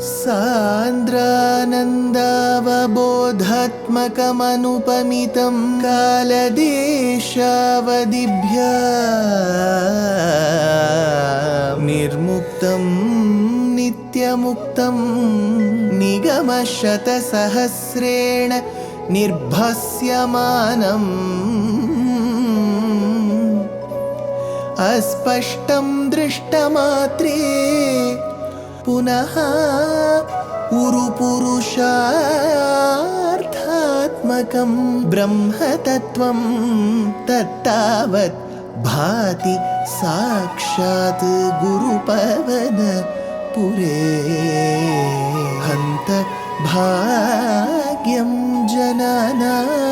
सान्द्रानन्दावबोधात्मकमनुपमितं कालदेशावदिभ्या निर्मुक्तं नित्यमुक्तं निगमशतसहस्रेण निर्भास्यमानम् अस्पष्टं दृष्टमात्रे पुनः उरुपुरुषार्थात्मकं ब्रह्मतत्त्वं तत्तावत् भाति साक्षात् गुरुपवनपुरे हन्त भाग्यं जनानाम्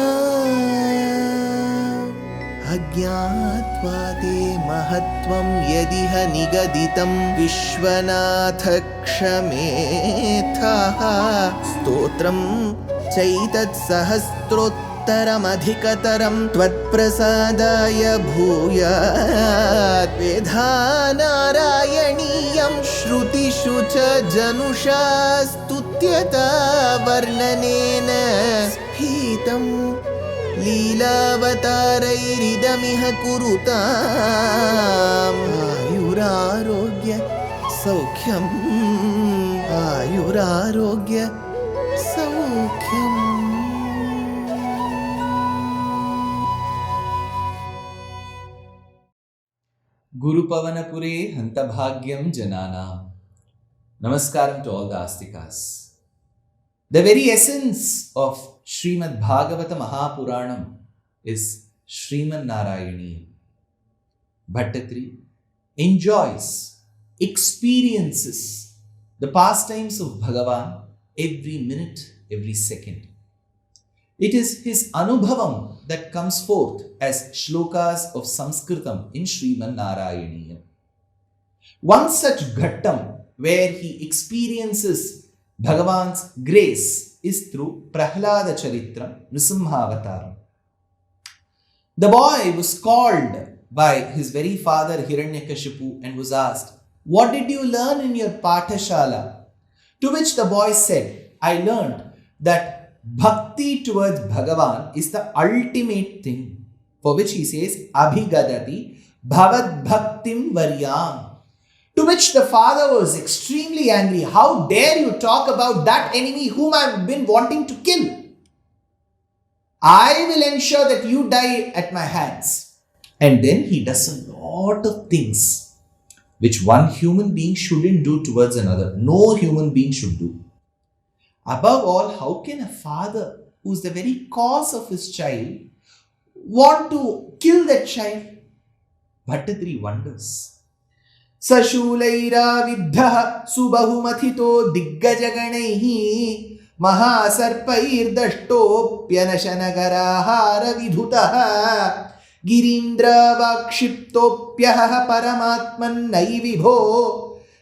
अज्ञात्वा ते महत्त्वं यदिह निगदितं विश्वनाथ क्षमेथः स्तोत्रं चैतत्सहस्रोत्तरमधिकतरं त्वत्प्रसादाय भूयात् वेधा नारायणीयं श्रुतिषु च जनुषा स्तुत्यता वर्णनेन स्फीतम् लीलावतारैरिदमिह कुरुताम् आयुरारोग्य सौख्यम् आयुरारोग्य सौख्यम्. Gurupavanapure Hantabhagyam Jananam. Namaskaram to all the Astikas. The very essence of Śrīmad Bhagavata Mahapuranam is Śrīman Nārāyaṇīyam. Bhaṭṭatiri enjoys, experiences the pastimes of Bhagavan every minute, every second. It is his anubhavam that comes forth as shlokas of Sanskritam in Śrīman Nārāyaṇīyam. One such ghattam where he experiences Bhagavan's grace is through Prahlada Charitram, Nrisimhavataram. The boy was called by his very father Hiranyakashipu and was asked, "What did you learn in your Pathashala?" To which the boy said, "I learned that bhakti towards Bhagavan is the ultimate thing." For which he says, "Abhigadati bhavad bhaktim varyam." To which the father was extremely angry. "How dare you talk about that enemy whom I have been wanting to kill? I will ensure that you die at my hands." And then he does a lot of things which one human being shouldn't do towards another. No human being should do. Above all, how can a father who is the very cause of his child want to kill that child? Bhaṭṭatiri wonders. Sashulaira viddha subahumathito diggajaganaihi mahasarpair dashtopyanashanagara vidhutaha girindra vakshiptopyaha paramatman naivibho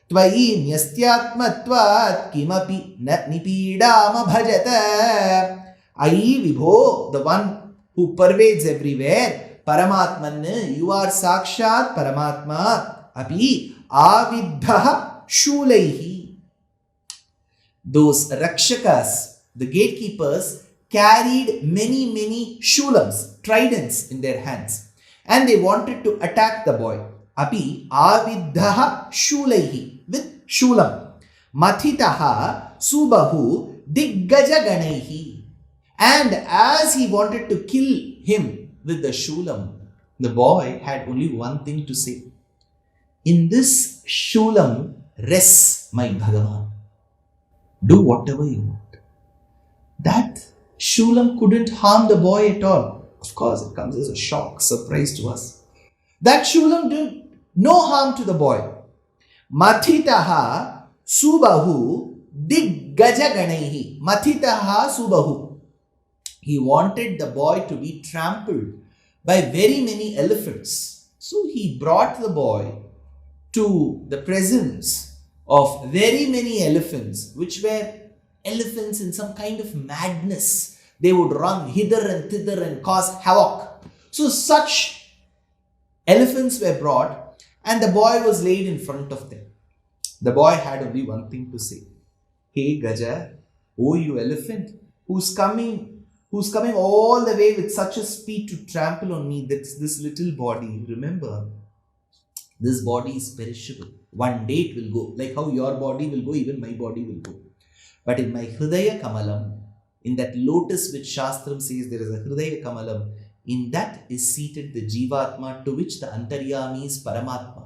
tvayi nyastyatmatvat kimapi nipidama bhajata. Ai vibho, the one who pervades everywhere, paramatman, you are sakshat paramatma. Api avidhaha shulaihi. Those rakshakas, the gatekeepers, carried many shulams, tridents in their hands, and they wanted to attack the boy. Api avidhaha shulaihi, with shulam. Mathitaha subahu diggajaganaihi. And as he wanted to kill him with the shulam, the boy had only one thing to say: "In this shulam rests my Bhagavan. Do whatever you want." That shulam couldn't harm the boy at all. Of course, it comes as a shock, surprise to us. That shulam did no harm to the boy. Mathitaha subahu diggajaganaihi. Mathitaha subahu. He wanted the boy to be trampled by very many elephants. So he brought the boy to the presence of very many elephants, which were elephants in some kind of madness. They would run hither and thither and cause havoc. So such elephants were brought and the boy was laid in front of them. The boy had only one thing to say: Hey Gaja, oh you elephant, who's coming all the way with such a speed to trample on me? That's this little body. Remember, this body is perishable. One day it will go. Like how your body will go, even my body will go. But in my Hridaya Kamalam, in that lotus which Shastram says there is a Hridaya Kamalam, in that is seated the Jivatma, to which the Antaryami is Paramatma.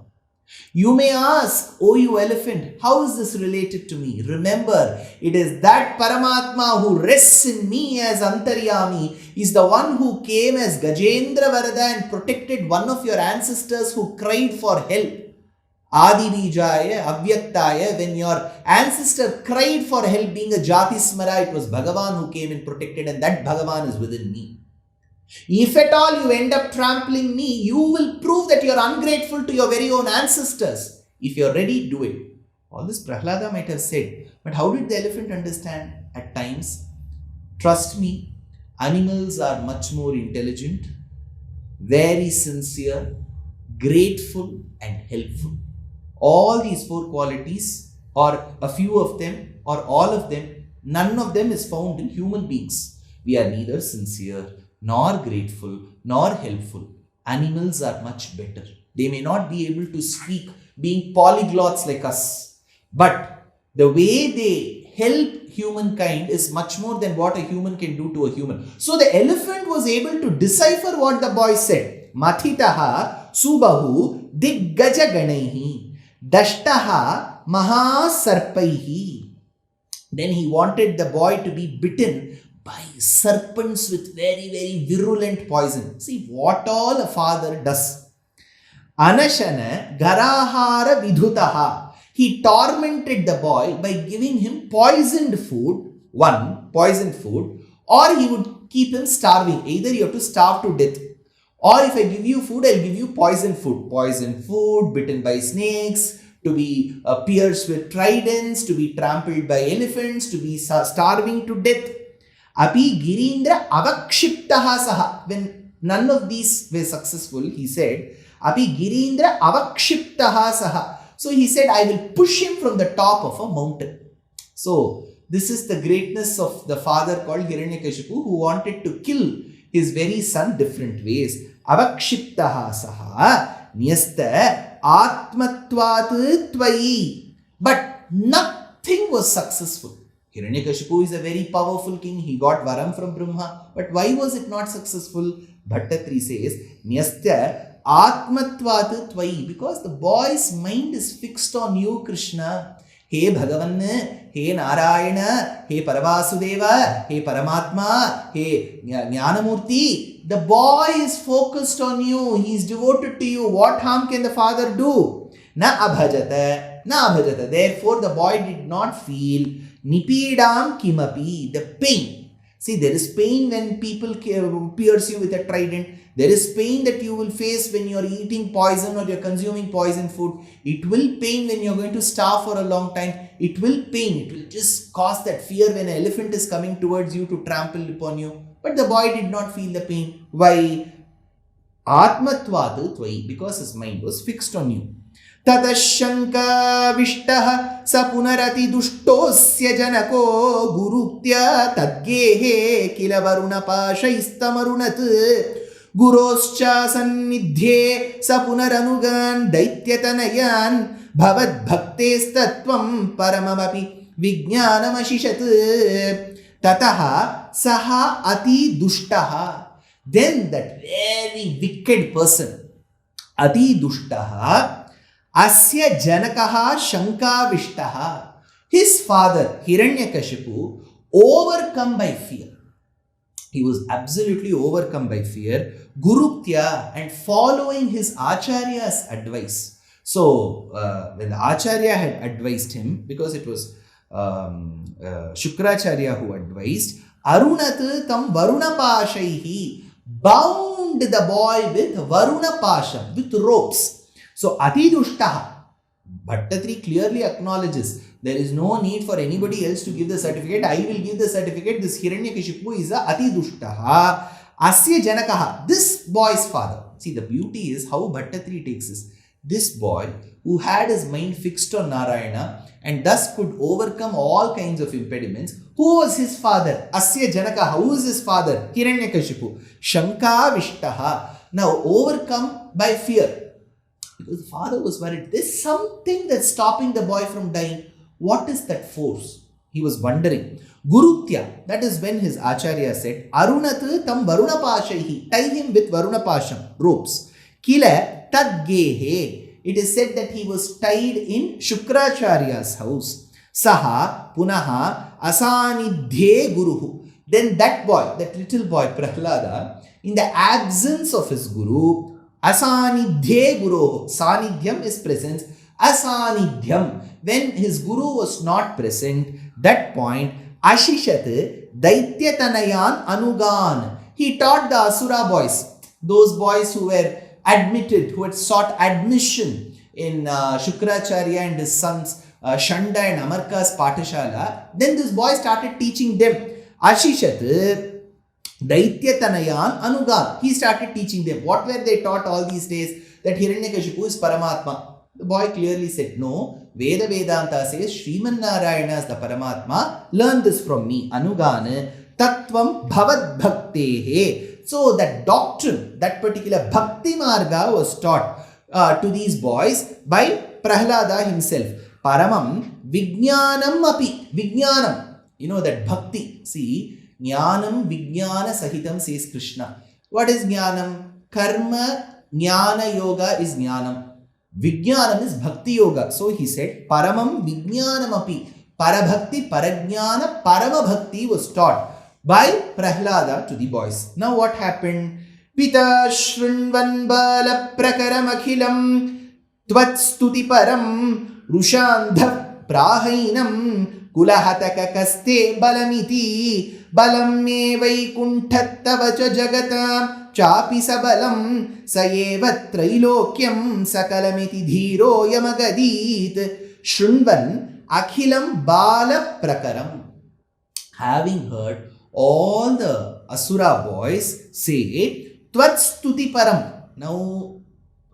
You may ask, oh you elephant, how is this related to me? Remember, it is that Paramatma who rests in me as Antaryami is the one who came as Gajendra Varada and protected one of your ancestors who cried for help. Adibijaya, Avyaktaya, when your ancestor cried for help being a Jatismara, it was Bhagavan who came and protected, and that Bhagavan is within me. If at all you end up trampling me, you will prove that you are ungrateful to your very own ancestors. If you are ready, do it. All this Prahlada might have said, but how did the elephant understand? At times, trust me, animals are much more intelligent, very sincere, grateful and helpful. All these four qualities, or a few of them, or all of them, none of them is found in human beings. We are neither sincere, nor grateful, nor helpful. Animals are much better. They may not be able to speak, being polyglots like us, but the way they help humankind is much more than what a human can do to a human. So the elephant was able to decipher what the boy said. Mathitaha subahu diggaja ganaihi dashtaha mahasarpaihi. Then he wanted the boy to be bitten by serpents with very, very virulent poison. See what all a father does. Anashana garahara vidhutaha. He tormented the boy by giving him poisoned food, or he would keep him starving. Either you have to starve to death, or if I give you food, I'll give you poisoned food. Poisoned food, bitten by snakes, to be pierced with tridents, to be trampled by elephants, to be starving to death. Api girindra avakshiptaha saha. When none of these were successful, he said, Api girindra avakshiptaha saha. So he said, I will push him from the top of a mountain. So this is the greatness of the father called Hiranyakashipu, who wanted to kill his very son different ways. Avakshiptaha saha niyasta atmatvat tvai. But nothing was successful. Hiranyakashipu is a very powerful king. He got varam from Brahma. But why was it not successful? Bhaṭṭatiri says, Nyastya atmatvat tvai. Because the boy's mind is fixed on you, Krishna. Hey Bhagavan, hey Nārāyaṇa, hey Paravasudeva, hey Paramatma, hey Jnanamurti. The boy is focused on you. He is devoted to you. What harm can the father do? Na abhajata. Therefore, the boy did not feel nipidam kimapi, the pain. See, there is pain when people pierce you with a trident. There is pain that you will face when you are eating poison or you are consuming poison food. It will pain when you are going to starve for a long time. It will pain. It will just cause that fear when an elephant is coming towards you to trample upon you. But the boy did not feel the pain. Why? Atmatvat tvai, because his mind was fixed on you. Tatashanka vishtaha sa punarati dushtosya janako guruktya tadgehe kila varuna pashaistamarunat guroscha sannidhye sa punaranugan daityatanayan bhavad bhaktes tattvam paramamapi vijnanamashishat tataha saha ati dushtaha. Then that very wicked person, ati dushtaha, asya janakaha shankavishtaha. His father, Hiranyakashipu, overcome by fear. He was absolutely overcome by fear. Guruktya, and following his Acharya's advice. So, when the Acharya had advised him, because it was Shukracharya who advised, Arunat tam Varuna Pashaihi, bound the boy with Varuna Pasha, with ropes. So, Ati Dushtaha. Bhaṭṭatiri clearly acknowledges there is no need for anybody else to give the certificate. I will give the certificate. This Hiranyakashipu is a Ati Dushtaha. Asya Janakaha. This boy's father. See, the beauty is how Bhaṭṭatiri takes this. This boy who had his mind fixed on Narayana and thus could overcome all kinds of impediments. Who was his father? Asya Janakaha. Who is his father? Hiranyakashipu. Shanka Vishtaha. Now overcome by fear. Because the father was worried. There's something that's stopping the boy from dying. What is that force? He was wondering. Gurutya, that is when his acharya said, Arunat tam varunapashaihi. Tie him with varunapasham, ropes. Kila tadgehe. It is said that he was tied in Shukracharya's house. Saha punaha asanidhye guruhu. Then that boy, that little boy Prahlada, in the absence of his guru, asanidhye guruhu. Sanidhyam is presence. Asanidhyam. When his guru was not present, that point, Ashishat Daitya Tanayan Anugan. He taught the Asura boys, those boys who were admitted, who had sought admission in Shukracharya and his sons Shanda and Amarka's Patashala. Then this boy started teaching them. Ashishat Daitya Tanayan Anugan. He started teaching them. What were they taught all these days? That Hiranyakashipu is paramatma. The boy clearly said, no, Veda Vedanta says Śrīman Nārāyaṇa is the paramatma. Learn this from me. Anugana Tattvam Bhavad Bhaktehe. So that doctrine, that particular Bhakti Marga was taught to these boys by Prahlada himself. Paramam Vijnanam Api. Vijnanam. You know that Bhakti. See, Jnanam Vijnana Sahitam says Krishna. What is Jnanam? Karma Jnana Yoga is Jnanam. Vijnanam is Bhakti Yoga. So he said, Paramam Vijnanam Api. Parabhakti, Parajnana, Parama Bhakti was taught by Prahlada to the boys. Now what happened? Pita Shrinvan Bala Prakaram Akhilam Tvatstuti Param Rushantha Prahainam Kulahataka Kaste Balamiti Balam me Vaikunthattavacha Jagatam Chapi Sabalam Sayeva Trilokyam Sakalamiti Dhiro Yamagadit Shrinvan Akhilam Bala Prakaram. Having heard all the Asura boys say Tvatstuti Param. Now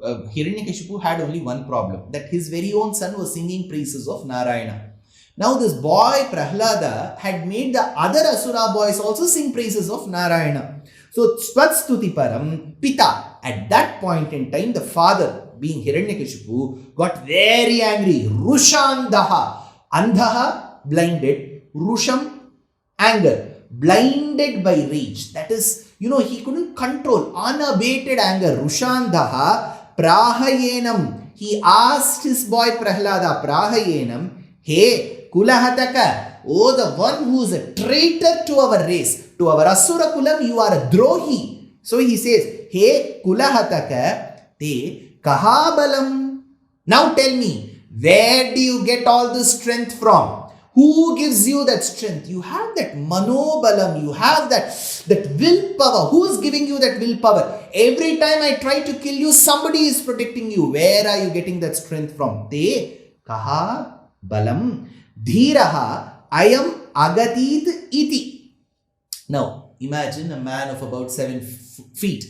Hiranyakashipu had only one problem, that his very own son was singing praises of Narayana. Now this boy Prahlada had made the other Asura boys also sing praises of Narayana. So Tvatstuti Param, Pita, at that point in time the father, being Hiranyakashipu, got very angry. Rushandaha, Andhaha, blinded, Rusham, anger, blinded by rage. That is, he couldn't control, unabated anger. Rushandaha, Prahayenam. He asked his boy Prahlada, Prahayenam, hey, Kulahataka, oh, the one who is a traitor to our race, to our Asura Kulam, you are a drohi. So he says, hey, Kulahataka, te kahabalam. Now tell me, where do you get all this strength from? Who gives you that strength? You have that manobalam, you have that willpower. Who is giving you that willpower? Every time I try to kill you, somebody is protecting you. Where are you getting that strength from? Te kaha balam dhiraha ayam agatit iti. Now imagine a man of about 7 feet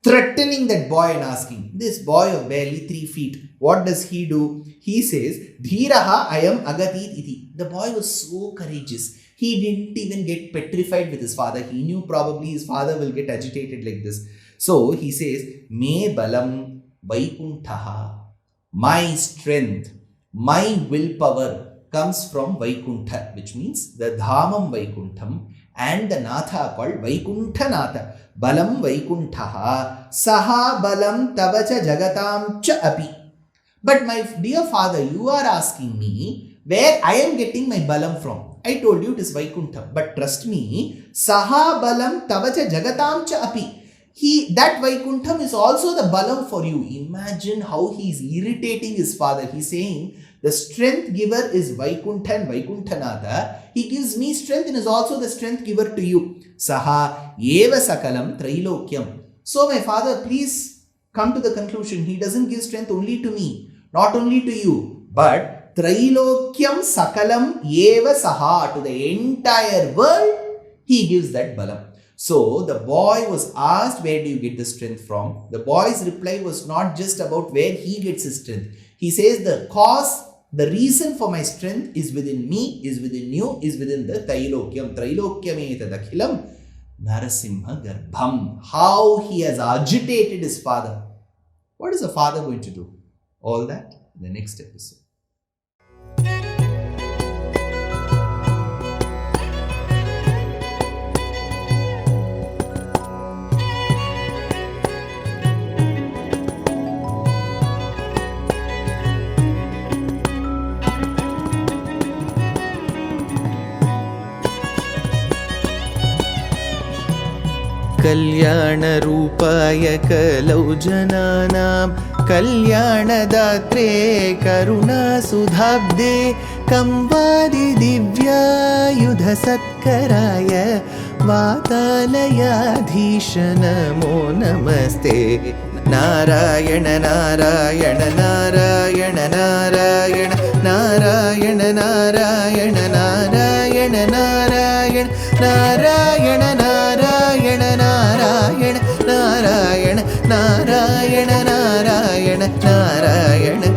threatening that boy and asking, this boy of barely 3 feet, what does he do? He says, Dhiraha ayam agatit iti. The boy was so courageous. He didn't even get petrified with his father. He knew probably his father will get agitated like this. So he says, Me balam vaikunthaha. My strength, my willpower comes from Vaikuntha, which means the Dhamam Vaikuntham and the Natha called Vaikuntha Natha. Balam Vaikunthaha Saha Balam Tavacha Jagatam Cha Api. But my dear father, you are asking me where I am getting my balam from. I told you it is Vaikuntha. But trust me, Saha Balam Tavacha Jagatam Cha Api. That Vaikuntham is also the balam for you. Imagine how he is irritating his father. He is saying, the strength giver is Vaikuntha and Vaikunthanatha. He gives me strength and is also the strength giver to you. Saha Eva Sakalam Trilokyam. So my father, please come to the conclusion. He doesn't give strength only to me, not only to you, but Trilokyam Sakalam Eva Saha, to the entire world, he gives that balam. So the boy was asked, where do you get the strength from? The boy's reply was not just about where he gets his strength. He says the cause, the reason for my strength is within me, is within you, is within the Trailokyam. Trailokyam Narasimha Garbham. How he has agitated his father. What is a father going to do? All that in the next episode. कल्याणरूपाय कलौ जनानां कल्याणदात्रे करुणासुधाब्दे कंवादिदिव्यायुधसत्कराय वातालयाधीश नमो नमस्ते नारायण नारायण नारायण नारायण नारायण नारायण नारायण नारायण नारायण नारायण नारायण नारायण नारायण नारायण नारायण